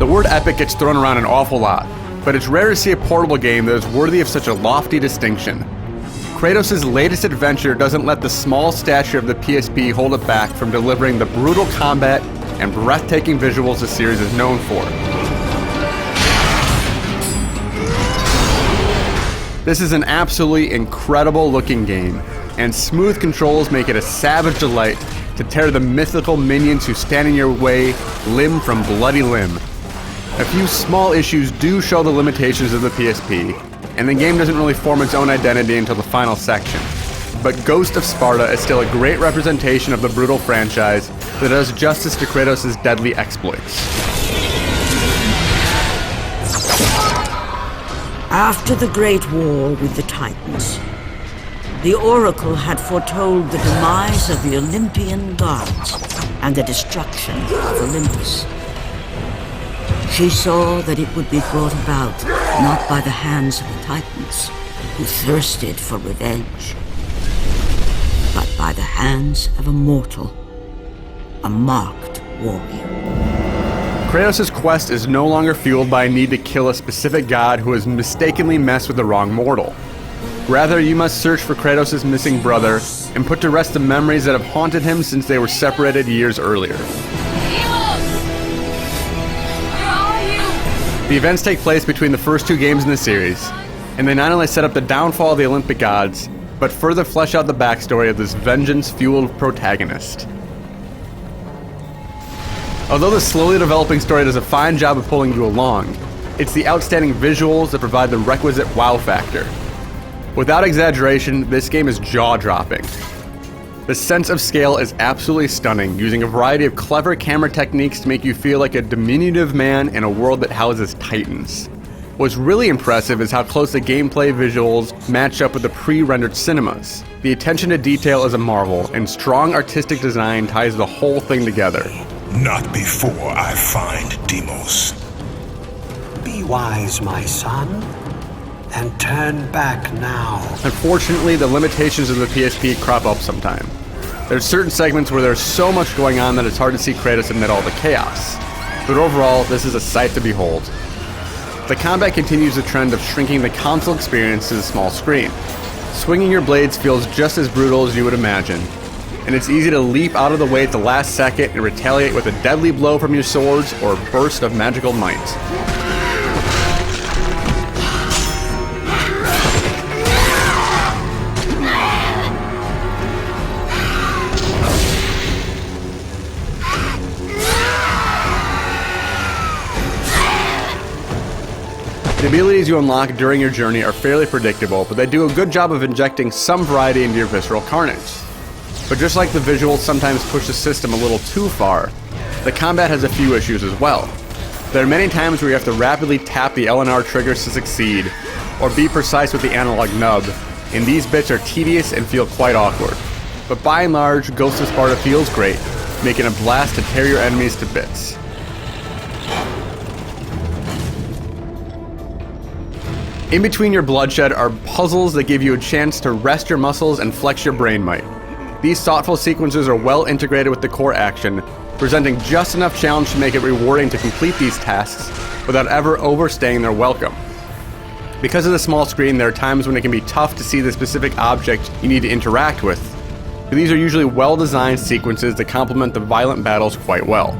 The word epic gets thrown around an awful lot, but it's rare to see a portable game that is worthy of such a lofty distinction. Kratos' latest adventure doesn't let the small stature of the PSP hold it back from delivering the brutal combat and breathtaking visuals the series is known for. This is an absolutely incredible looking game, and smooth controls make it a savage delight to tear the mythical minions who stand in your way limb from bloody limb. A few small issues do show the limitations of the PSP, and the game doesn't really form its own identity until the final section. But Ghost of Sparta is still a great representation of the brutal franchise that does justice to Kratos' deadly exploits. After the Great War with the Titans, the Oracle had foretold the demise of the Olympian gods and the destruction of Olympus. She saw that it would be brought about not by the hands of the Titans, who thirsted for revenge, but by the hands of a mortal, a marked warrior. Kratos' quest is no longer fueled by a need to kill a specific god who has mistakenly messed with the wrong mortal. Rather, you must search for Kratos' missing brother and put to rest the memories that have haunted him since they were separated years earlier. The events take place between the first two games in the series, and they not only set up the downfall of the Olympic gods, but further flesh out the backstory of this vengeance-fueled protagonist. Although the slowly developing story does a fine job of pulling you along, it's the outstanding visuals that provide the requisite wow factor. Without exaggeration, this game is jaw-dropping. The sense of scale is absolutely stunning, using a variety of clever camera techniques to make you feel like a diminutive man in a world that houses titans. What's really impressive is how close the gameplay visuals match up with the pre-rendered cinemas. The attention to detail is a marvel, and strong artistic design ties the whole thing together. Not before I find Deimos. Be wise, my son, and turn back now. Unfortunately, the limitations of the PSP crop up sometime. There's certain segments where there's so much going on that it's hard to see Kratos amid all the chaos. But overall, this is a sight to behold. The combat continues the trend of shrinking the console experience to the small screen. Swinging your blades feels just as brutal as you would imagine, and it's easy to leap out of the way at the last second and retaliate with a deadly blow from your swords or a burst of magical might. The abilities you unlock during your journey are fairly predictable, but they do a good job of injecting some variety into your visceral carnage. But just like the visuals sometimes push the system a little too far, the combat has a few issues as well. There are many times where you have to rapidly tap the LNR triggers to succeed, or be precise with the analog nub, and these bits are tedious and feel quite awkward. But by and large, Ghost of Sparta feels great, making a blast to tear your enemies to bits. In between your bloodshed are puzzles that give you a chance to rest your muscles and flex your brain might. These thoughtful sequences are well integrated with the core action, presenting just enough challenge to make it rewarding to complete these tasks without ever overstaying their welcome. Because of the small screen, there are times when it can be tough to see the specific object you need to interact with, but these are usually well-designed sequences that complement the violent battles quite well.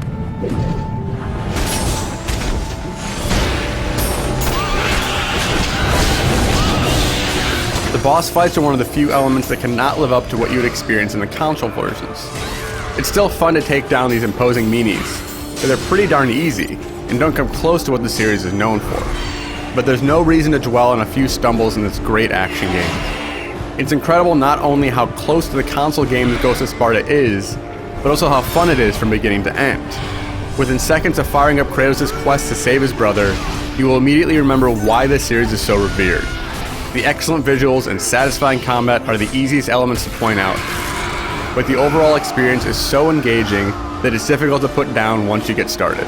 The boss fights are one of the few elements that cannot live up to what you would experience in the console versions. It's still fun to take down these imposing meanies, but they're pretty darn easy, and don't come close to what the series is known for. But there's no reason to dwell on a few stumbles in this great action game. It's incredible not only how close to the console games Ghost of Sparta is, but also how fun it is from beginning to end. Within seconds of firing up Kratos' quest to save his brother, you will immediately remember why this series is so revered. The excellent visuals and satisfying combat are the easiest elements to point out, but the overall experience is so engaging that it's difficult to put down once you get started.